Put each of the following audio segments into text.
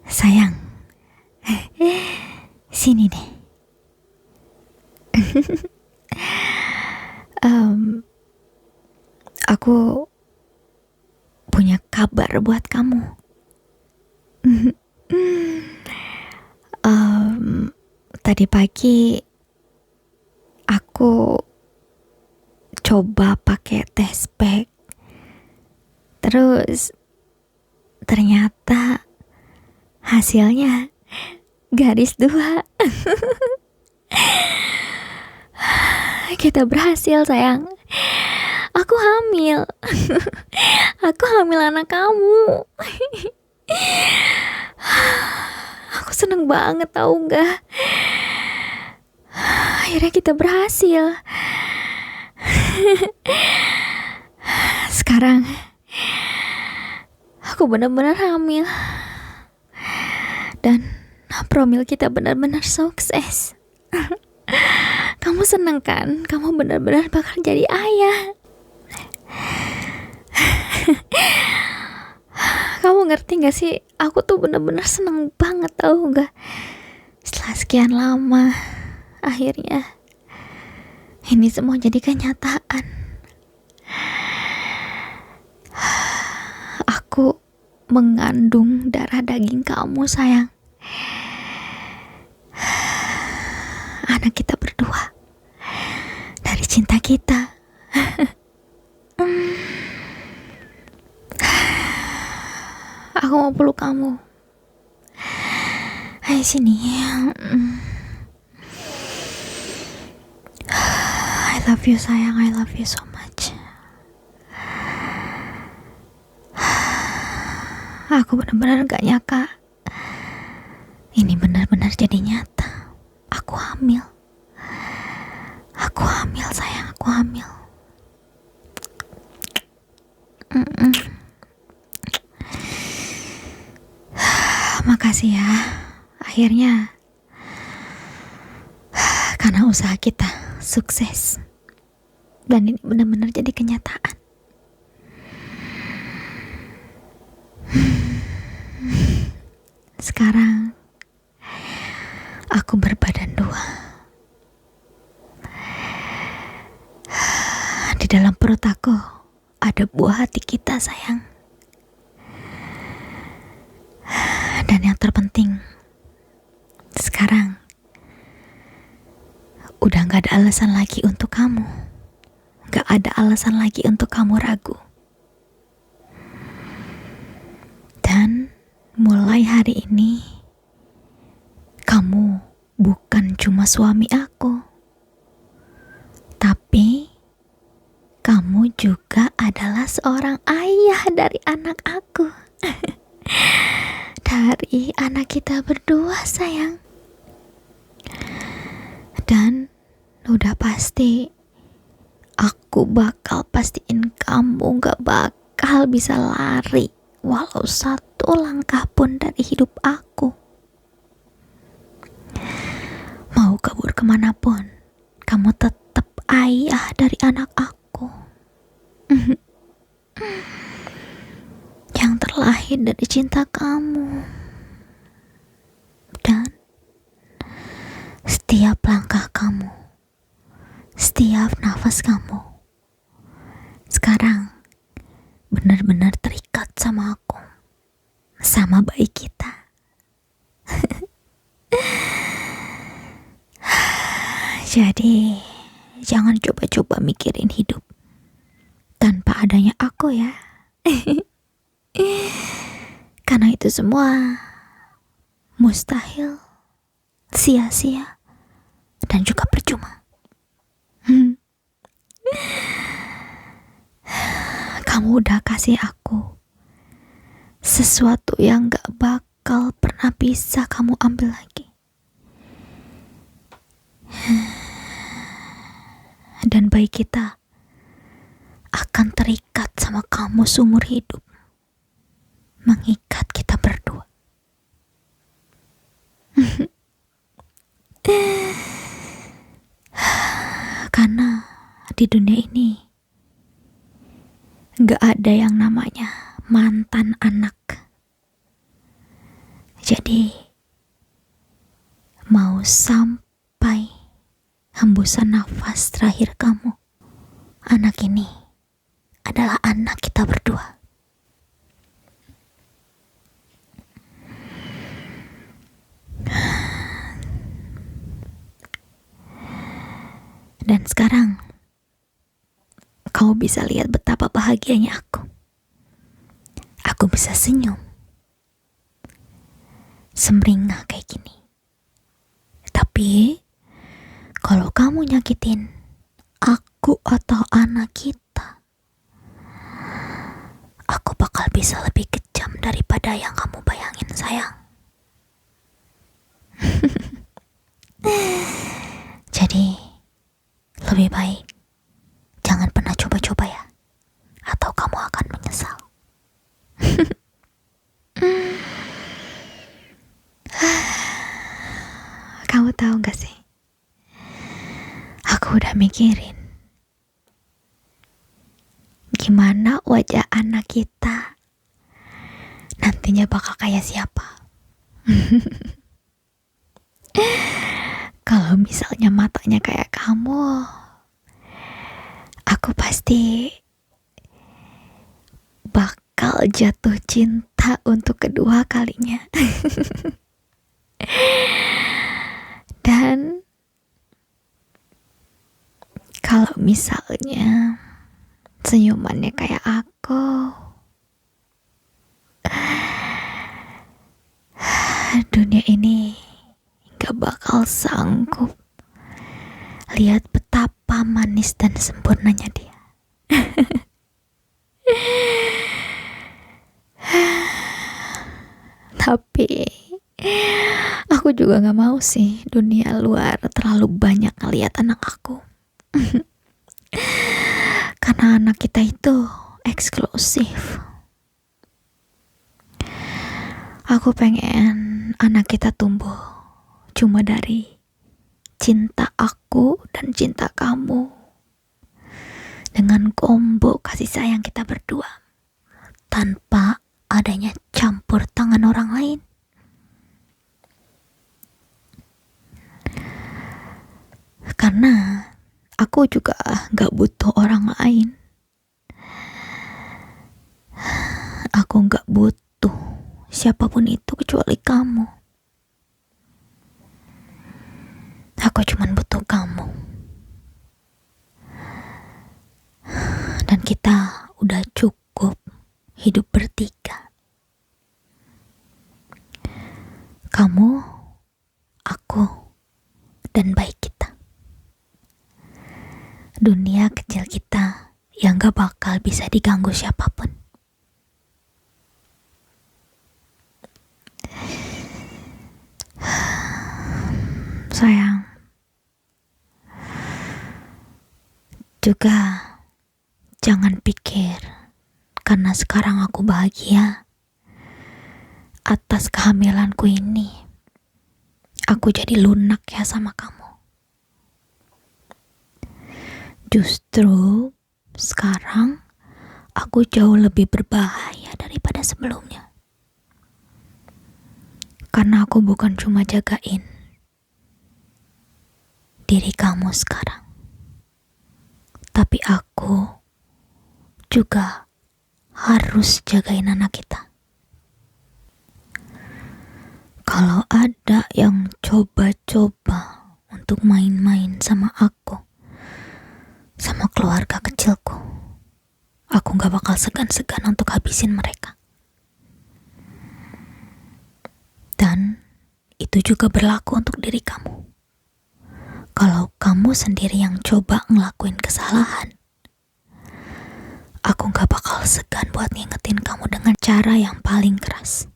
Sayang, sini deh. Aku punya kabar buat kamu. Tadi pagi aku coba pakai test pack, terus ternyata hasilnya garis 2. Kita berhasil, sayang. Aku hamil. Aku hamil anak kamu. Aku seneng banget, tahu nggak? Akhirnya kita berhasil. Sekarang aku benar-benar hamil. Dan promil kita benar-benar sukses. Kamu seneng kan? Kamu benar-benar bakal jadi ayah. Kamu ngerti gak sih? Aku tuh benar-benar seneng banget, tahu gak? Setelah sekian lama, akhirnya ini semua jadi kenyataan. Aku mengandung darah daging kamu, sayang. Anak kita berdua dari cinta kita. Aku mau peluk kamu. Ayo sini. I love you, sayang. I love you so much. Aku benar-benar gak nyangka ini benar-benar jadi nyata. Aku hamil. Aku hamil, sayang. Aku hamil. Makasih ya. Akhirnya karena usaha kita sukses. Dan ini benar-benar jadi kenyataan. Sekarang aku berbadan 2. Di dalam perut aku ada buah hati kita, sayang. Dan yang terpenting, sekarang udah gak ada alasan lagi untuk kamu. Gak ada alasan lagi untuk kamu ragu. Dan mulai hari ini, kamu bukan cuma suami aku, tapi kamu juga adalah seorang ayah dari anak aku. Dari anak kita berdua, sayang. Dan udah pasti aku bakal pastiin kamu gak bakal bisa lari walau satu langkah pun dari hidup aku. Mau kabur kemanapun, kamu tetap ayah dari anak aku. Yang terlahir dari cinta kamu. Dan setiap langkah kamu, setiap nafas kamu sekarang benar-benar terikat sama aku, sama bayi kita. Jadi jangan coba-coba mikirin hidup tanpa adanya aku ya. Karena itu semua mustahil, sia-sia, dan juga percuma. Kamu udah kasih aku sesuatu yang gak bakal pernah bisa kamu ambil lagi. Dan bayi kita akan terikat sama kamu seumur hidup, mengikat kita berdua. Karena di dunia ini gak ada yang namanya mantan anak. Jadi, mau sampai hembusan nafas terakhir kamu, anak ini adalah anak kita berdua. Dan sekarang, kau bisa lihat betapa bahagianya aku. Aku bisa senyum, semringah kayak gini. Tapi, kalau kamu nyakitin aku atau anak kita, aku bakal bisa lebih kejam daripada yang kamu bayangin, sayang. Jadi, lebih baik jangan pernah coba-coba ya, atau kamu akan menyesal. Kamu tahu gak sih? Aku udah mikirin gimana wajah anak kita nantinya bakal kayak siapa. Kalau misalnya matanya kayak kamu, aku pasti bakal jatuh cinta untuk kedua kalinya. Dan kalau misalnya senyumannya kayak aku, dunia ini gak bakal sanggup lihat betapa manis dan sempurnanya dia. Tapi aku juga gak mau sih dunia luar terlalu banyak ngeliat anak aku. Karena anak kita itu eksklusif. Aku pengen anak kita tumbuh cuma dari cinta aku dan cinta kamu, dengan kombo kasih sayang kita berdua, tanpa adanya campur tangan orang lain. Karena aku juga gak butuh orang lain. Aku gak butuh siapapun itu kecuali kamu. Aku cuman butuh kamu. Dan kita udah cukup hidup bertiga. Kamu, aku, dan bayi kita. Dunia kecil kita yang gak bakal bisa diganggu siapapun. Sayang, juga jangan pikir karena sekarang aku bahagia atas kehamilanku ini, aku jadi lunak ya sama kamu. Justru sekarang aku jauh lebih berbahaya daripada sebelumnya. Karena aku bukan cuma jagain diri kamu sekarang, tapi aku juga harus jagain anak kita. Kalau ada yang coba-coba untuk main-main sama aku, sama keluarga kecilku, aku gak bakal segan-segan untuk habisin mereka. Dan itu juga berlaku untuk diri kamu. Kalau kamu sendiri yang coba ngelakuin kesalahan, aku gak bakal segan buat ngingetin kamu dengan cara yang paling keras.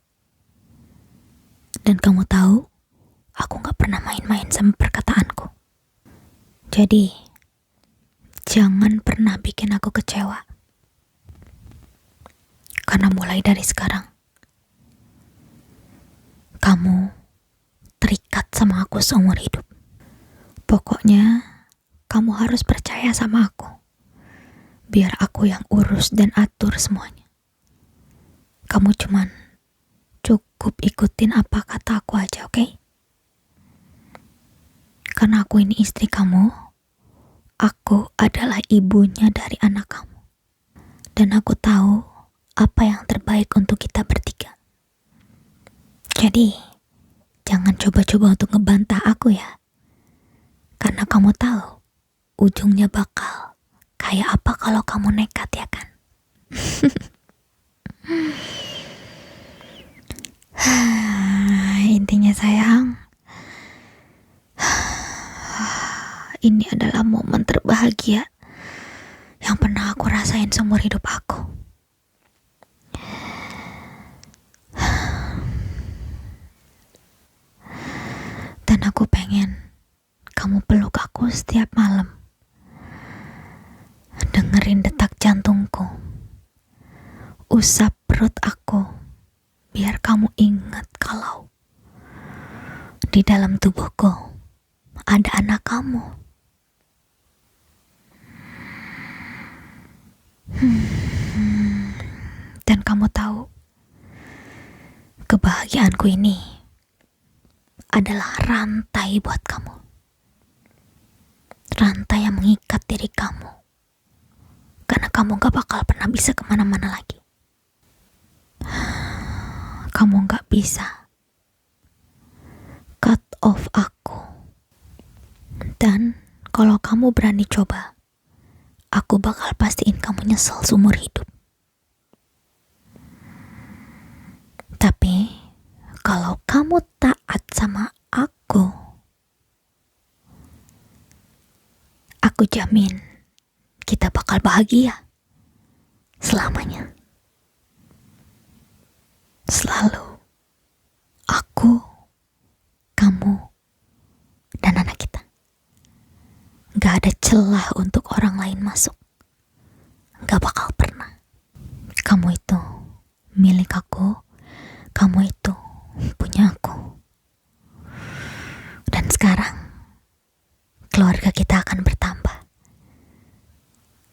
Dan kamu tahu, aku gak pernah main-main sama perkataanku. Jadi, jangan pernah bikin aku kecewa. Karena mulai dari sekarang, kamu terikat sama aku seumur hidup. Pokoknya, kamu harus percaya sama aku. Biar aku yang urus dan atur semuanya. Kamu cuman cukup ikutin apa kata aku aja, oke? Karena aku ini istri kamu, aku adalah ibunya dari anak kamu. Dan aku tahu apa yang terbaik untuk kita bertiga. Jadi, jangan coba-coba untuk ngebantah aku ya. Karena kamu tahu, ujungnya bakal kayak apa kalau kamu nekat, ya kan? Intinya sayang, ini adalah momen terbahagia yang pernah aku rasain seumur hidup aku. Dan aku pengen kamu peluk aku setiap malam, dengerin detak jantungku, usap perut aku, biar kamu ingat kalau di dalam tubuhku ada anak kamu. Dan kamu tahu, kebahagiaanku ini adalah rantai buat kamu. Rantai yang mengikat diri kamu. Karena kamu gak bakal pernah bisa kemana-mana lagi. Kamu gak bisa cut off aku. Dan kalau kamu berani coba, aku bakal pastiin kamu nyesel seumur hidup. Tapi kalau kamu taat sama aku jamin kita bakal bahagia selamanya. Selalu aku, kamu, dan anak kita. Gak ada celah untuk orang lain masuk. Gak bakal pernah. Kamu itu milik aku, kamu itu punya aku. Dan sekarang keluarga kita akan bertambah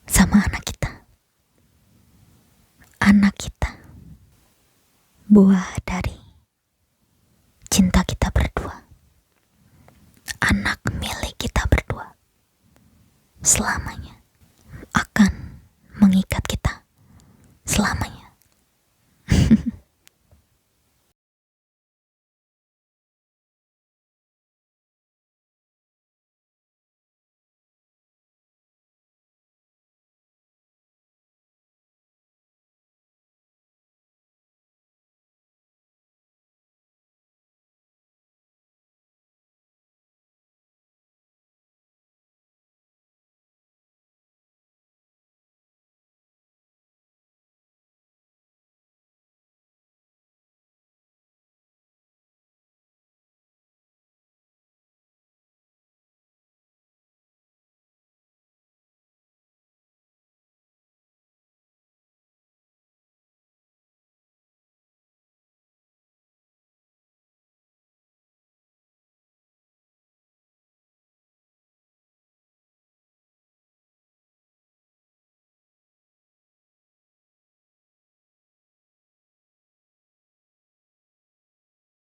sama anak kita. Anak kita, buah dari cinta kita berdua. Anak milik kita berdua. Selamanya akan mengikat kita selamanya.